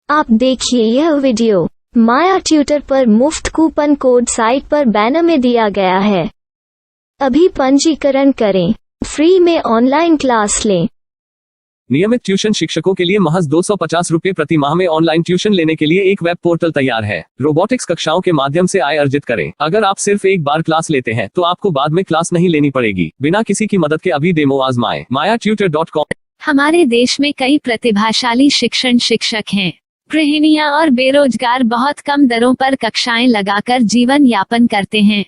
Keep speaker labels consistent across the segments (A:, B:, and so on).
A: आप देखिए यह वीडियो माया ट्यूटर पर मुफ्त कूपन कोड साइट पर बैनर में दिया गया है। अभी पंजीकरण करें, फ्री में ऑनलाइन क्लास लें।
B: नियमित ट्यूशन शिक्षकों के लिए महज 250 रुपये प्रति माह में ऑनलाइन ट्यूशन लेने के लिए एक वेब पोर्टल तैयार है। रोबोटिक्स कक्षाओं के माध्यम से आय अर्जित करें। अगर आप सिर्फ एक बार क्लास लेते हैं तो आपको बाद में क्लास नहीं लेनी पड़ेगी। बिना किसी की मदद के अभी डेमो आजमाएं। mayaTutor.com।
C: हमारे देश में कई प्रतिभाशाली शिक्षक हैं। गृहिणियां और बेरोजगार बहुत कम दरों पर कक्षाएं लगाकर जीवन यापन करते हैं,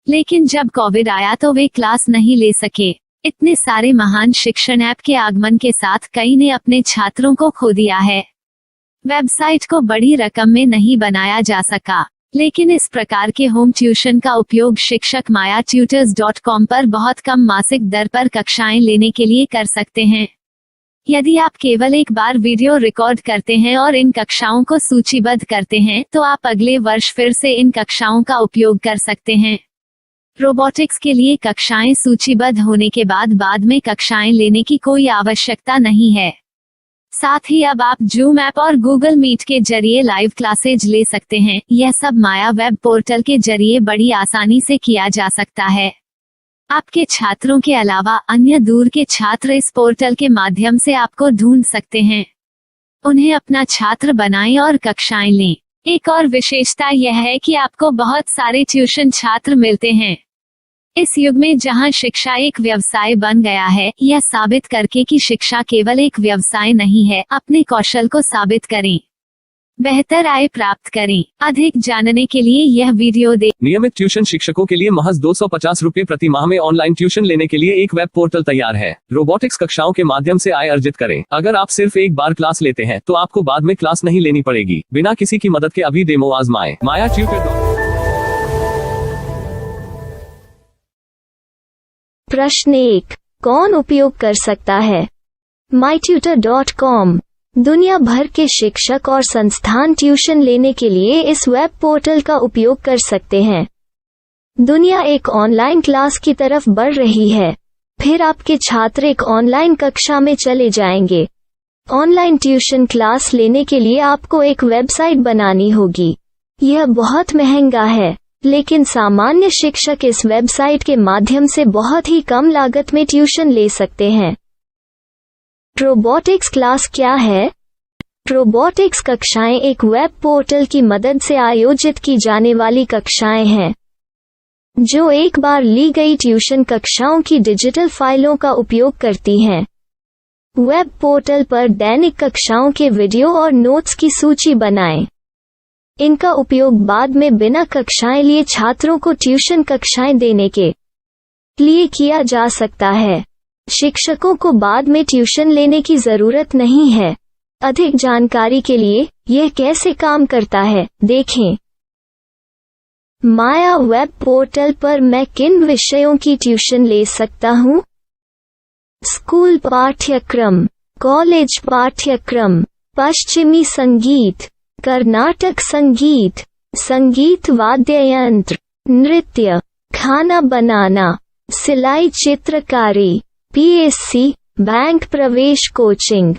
C: लेकिन जब कोविड आया तो वे क्लास नहीं ले सके। इतने सारे महान शिक्षण ऐप के आगमन के साथ कई ने अपने छात्रों को खो दिया है। वेबसाइट को बड़ी रकम में नहीं बनाया जा सका, लेकिन इस प्रकार के होम ट्यूशन का उपयोग शिक्षक mayaTutors.com पर बहुत कम मासिक दर पर कक्षाएं लेने के लिए कर सकते हैं। यदि आप केवल एक बार वीडियो रिकॉर्ड करते हैं और इन कक्षाओं को सूचीबद्ध करते हैं तो आप अगले वर्ष फिर से इन कक्षाओं का उपयोग कर सकते हैं। रोबोटिक्स के लिए कक्षाएं सूचीबद्ध होने के बाद में कक्षाएं लेने की कोई आवश्यकता नहीं है। साथ ही अब आप जूम ऐप और गूगल मीट के जरिए लाइव क्लासेज ले सकते हैं। यह सब माया वेब पोर्टल के जरिए बड़ी आसानी से किया जा सकता है। आपके छात्रों के अलावा अन्य दूर के छात्र इस पोर्टल के माध्यम से आपको ढूंढ सकते हैं। उन्हें अपना छात्र बनाएं और कक्षाएं लें। एक और विशेषता यह है कि आपको बहुत सारे ट्यूशन छात्र मिलते हैं। इस युग में जहां शिक्षा एक व्यवसाय बन गया है, यह साबित करके कि शिक्षा केवल एक व्यवसाय नहीं है, अपने कौशल को साबित करें, बेहतर आय प्राप्त करें। अधिक जानने के लिए यह वीडियो देखें।
B: नियमित ट्यूशन शिक्षकों के लिए महज 250 रुपये प्रति माह में ऑनलाइन ट्यूशन लेने के लिए एक वेब पोर्टल तैयार है। रोबोटिक्स कक्षाओं के माध्यम से आय अर्जित करें। अगर आप सिर्फ एक बार क्लास लेते हैं तो आपको बाद में क्लास नहीं लेनी पड़ेगी। बिना किसी की मदद के अभी डेमो आजमाएं। mayaTutor।
A: प्रश्न 1, कौन उपयोग कर सकता है? myTutor.com। दुनिया भर के शिक्षक और संस्थान ट्यूशन लेने के लिए इस वेब पोर्टल का उपयोग कर सकते हैं। दुनिया एक ऑनलाइन क्लास की तरफ बढ़ रही है। फिर आपके छात्र एक ऑनलाइन कक्षा में चले जाएंगे। ऑनलाइन ट्यूशन क्लास लेने के लिए आपको एक वेबसाइट बनानी होगी। यह बहुत महंगा है, लेकिन सामान्य शिक्षक इस वेबसाइट के माध्यम से बहुत ही कम लागत में ट्यूशन ले सकते हैं। रोबोटिक्स क्लास क्या है? रोबोटिक्स कक्षाएं एक वेब पोर्टल की मदद से आयोजित की जाने वाली कक्षाएं हैं, जो एक बार ली गई ट्यूशन कक्षाओं की डिजिटल फाइलों का उपयोग करती हैं। वेब पोर्टल पर दैनिक कक्षाओं के वीडियो और नोट्स की सूची बनाएं। इनका उपयोग बाद में बिना कक्षाएं लिए छात्रों को ट्यूशन कक्षाएं देने के लिए किया जा सकता है। शिक्षकों को बाद में ट्यूशन लेने की जरूरत नहीं है। अधिक जानकारी के लिए यह कैसे काम करता है, देखें। माया वेब पोर्टल पर मैं किन विषयों की ट्यूशन ले सकता हूँ? स्कूल पाठ्यक्रम, कॉलेज पाठ्यक्रम, पश्चिमी संगीत, कर्नाटक संगीत, संगीत वाद्य यंत्र, नृत्य, खाना बनाना, सिलाई चित्रकारी, PSC, बैंक प्रवेश कोचिंग,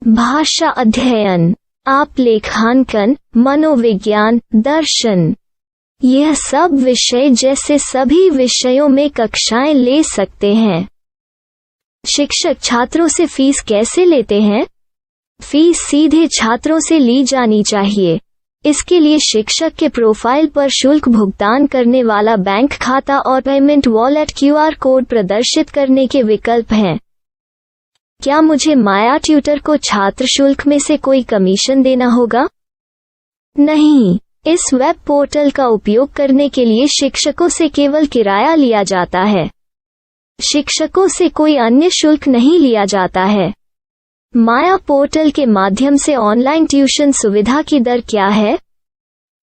A: भाषा अध्ययन, आप लेखांकन, मनोविज्ञान, दर्शन। यह सब विषय जैसे सभी विषयों में कक्षाएं ले सकते हैं। शिक्षक छात्रों से फीस कैसे लेते हैं? फीस सीधे छात्रों से ली जानी चाहिए। इसके लिए शिक्षक के प्रोफाइल पर शुल्क भुगतान करने वाला बैंक खाता और पेमेंट वॉलेट QR कोड प्रदर्शित करने के विकल्प हैं। क्या मुझे माया ट्यूटर को छात्र शुल्क में से कोई कमीशन देना होगा? नहीं, इस वेब पोर्टल का उपयोग करने के लिए शिक्षकों से केवल किराया लिया जाता है। शिक्षकों से कोई अन्य शुल्क नहीं लिया जाता है। माया पोर्टल के माध्यम से ऑनलाइन ट्यूशन सुविधा की दर क्या है?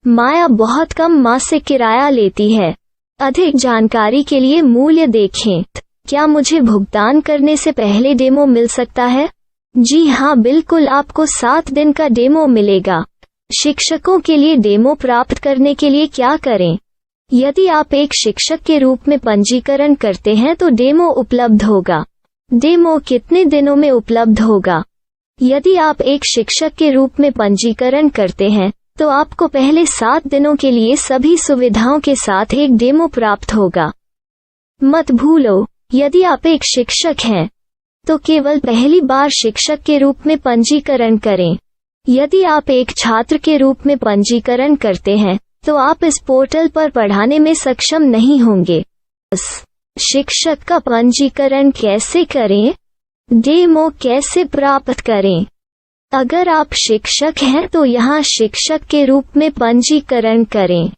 A: माया बहुत कम मासिक किराया लेती है। अधिक जानकारी के लिए मूल्य देखें। क्या मुझे भुगतान करने से पहले डेमो मिल सकता है? जी हाँ, बिल्कुल, आपको 7 दिन का डेमो मिलेगा। शिक्षकों के लिए डेमो प्राप्त करने के लिए क्या करें? यदि आप एक शिक्षक के रूप में पंजीकरण करते हैं तो डेमो उपलब्ध होगा। डेमो कितने दिनों में उपलब्ध होगा? यदि आप एक शिक्षक के रूप में पंजीकरण करते हैं तो आपको पहले 7 दिनों के लिए सभी सुविधाओं के साथ एक डेमो प्राप्त होगा। मत भूलो, यदि आप एक शिक्षक हैं तो केवल पहली बार शिक्षक के रूप में पंजीकरण करें। यदि आप एक छात्र के रूप में पंजीकरण करते हैं तो आप इस पोर्टल पर पढ़ाने में सक्षम नहीं होंगे। शिक्षक का पंजीकरण कैसे करें? डेमो कैसे प्राप्त करें? अगर आप शिक्षक हैं तो यहाँ शिक्षक के रूप में पंजीकरण करें।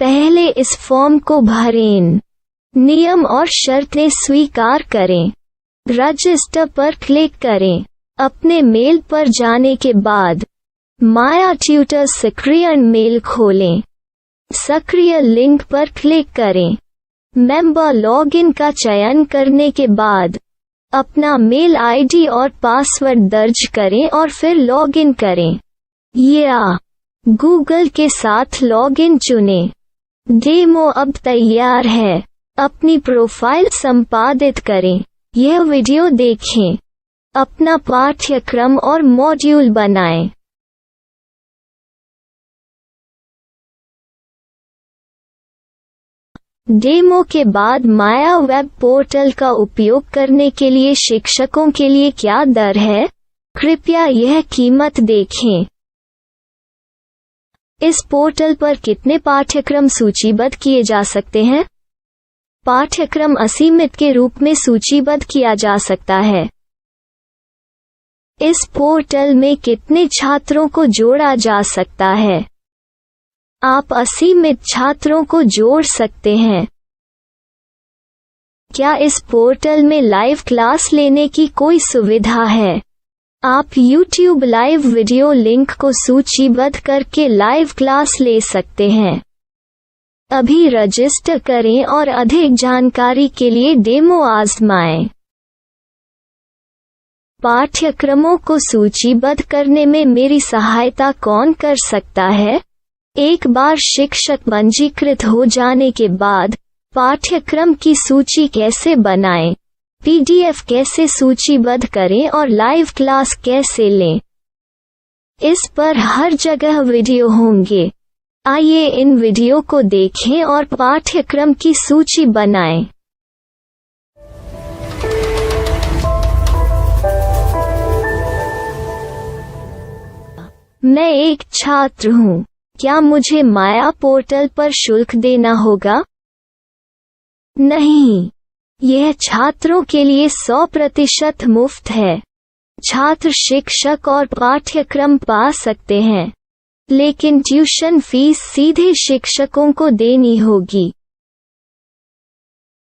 A: पहले इस फॉर्म को भरें, नियम और शर्तें स्वीकार करें, रजिस्टर पर क्लिक करें। अपने मेल पर जाने के बाद माया ट्यूटर सक्रिय मेल खोलें। सक्रिय लिंक पर क्लिक करें। मेंबर लॉगिन का चयन करने के बाद अपना मेल आईडी और पासवर्ड दर्ज करें और फिर लॉगिन करें या गूगल के साथ लॉगिन चुनें। डेमो अब तैयार है। अपनी प्रोफाइल संपादित करें। यह वीडियो देखें। अपना पाठ्यक्रम और मॉड्यूल बनाएं। डेमो के बाद माया वेब पोर्टल का उपयोग करने के लिए शिक्षकों के लिए क्या दर है? कृपया यह कीमत देखें। इस पोर्टल पर कितने पाठ्यक्रम सूचीबद्ध किए जा सकते हैं? पाठ्यक्रम असीमित के रूप में सूचीबद्ध किया जा सकता है। इस पोर्टल में कितने छात्रों को जोड़ा जा सकता है? आप असीमित छात्रों को जोड़ सकते हैं। क्या इस पोर्टल में लाइव क्लास लेने की कोई सुविधा है? आप YouTube लाइव वीडियो लिंक को सूचीबद्ध करके लाइव क्लास ले सकते हैं। अभी रजिस्टर करें और अधिक जानकारी के लिए डेमो आजमाएं। पाठ्यक्रमों को सूचीबद्ध करने में मेरी सहायता कौन कर सकता है? एक बार शिक्षक पंजीकृत हो जाने के बाद पाठ्यक्रम की सूची कैसे बनाएं, PDF कैसे सूचीबद्ध करें और लाइव क्लास कैसे लें, इस पर हर जगह वीडियो होंगे। आइए इन वीडियो को देखें और पाठ्यक्रम की सूची बनाएं। मैं एक छात्र हूँ। क्या मुझे माया पोर्टल पर शुल्क देना होगा? नहीं, यह छात्रों के लिए 100% मुफ्त है। छात्र शिक्षक और पाठ्यक्रम पा सकते हैं, लेकिन ट्यूशन फीस सीधे शिक्षकों को देनी होगी।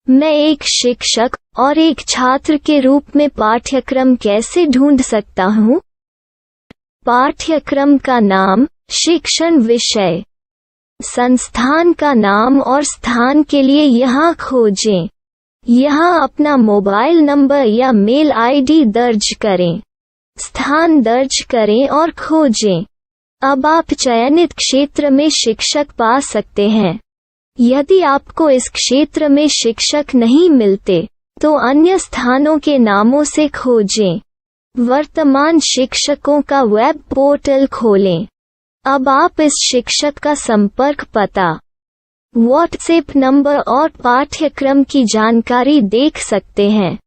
A: मैं एक शिक्षक और एक छात्र के रूप में पाठ्यक्रम कैसे ढूंढ सकता हूँ? पाठ्यक्रम का नाम, शिक्षण विषय, संस्थान का नाम और स्थान के लिए यहाँ खोजें। यहाँ अपना मोबाइल नंबर या मेल आईडी दर्ज करें। स्थान दर्ज करें और खोजें। अब आप चयनित क्षेत्र में शिक्षक पा सकते हैं। यदि आपको इस क्षेत्र में शिक्षक नहीं मिलते तो अन्य स्थानों के नामों से खोजें। वर्तमान शिक्षकों का वेब पोर्टल खोलें। अब आप इस शिक्षक का संपर्क पता, व्हाट्सएप नंबर और पाठ्यक्रम की जानकारी देख सकते हैं।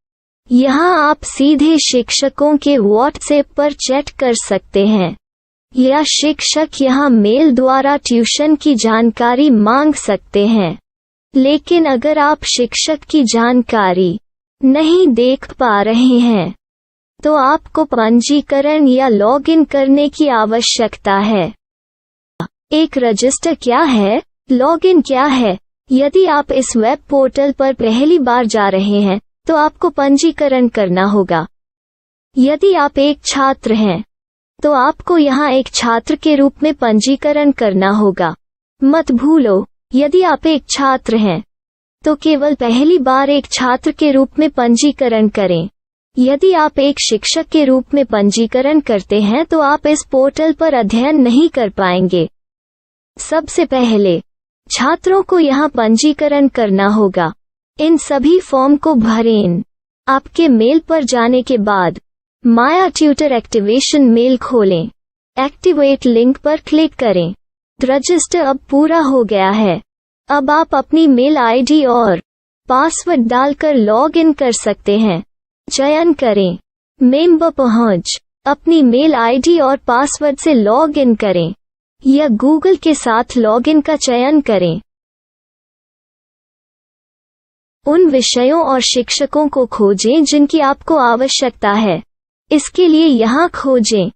A: यहाँ आप सीधे शिक्षकों के व्हाट्सएप पर चैट कर सकते हैं या शिक्षक यहाँ मेल द्वारा ट्यूशन की जानकारी मांग सकते हैं। लेकिन अगर आप शिक्षक की जानकारी नहीं देख पा रहे हैं तो आपको पंजीकरण या लॉगिन करने की आवश्यकता है। एक रजिस्टर क्या है? लॉगिन क्या है? यदि आप इस वेब पोर्टल पर पहली बार जा रहे हैं तो आपको पंजीकरण करना होगा। यदि आप एक छात्र हैं तो आपको यहाँ एक छात्र के रूप में पंजीकरण करना होगा। मत भूलो, यदि आप एक छात्र हैं तो केवल पहली बार एक छात्र के रूप में पंजीकरण करें। यदि आप एक शिक्षक के रूप में पंजीकरण करते हैं तो आप इस पोर्टल पर अध्ययन नहीं कर पाएंगे। सबसे पहले छात्रों को यहाँ पंजीकरण करना होगा। इन सभी फॉर्म को भरें। आपके मेल पर जाने के बाद माया ट्यूटर एक्टिवेशन मेल खोलें। एक्टिवेट लिंक पर क्लिक करें। रजिस्टर अब पूरा हो गया है। अब आप अपनी मेल आईडी और पासवर्ड डालकर लॉग इन कर सकते हैं। चयन करें मेंबर पहुंच। अपनी मेल आईडी और पासवर्ड से लॉग इन करें या गूगल के साथ लॉगिन का चयन करें। उन विषयों और शिक्षकों को खोजें जिनकी आपको आवश्यकता है। इसके लिए यहाँ खोजें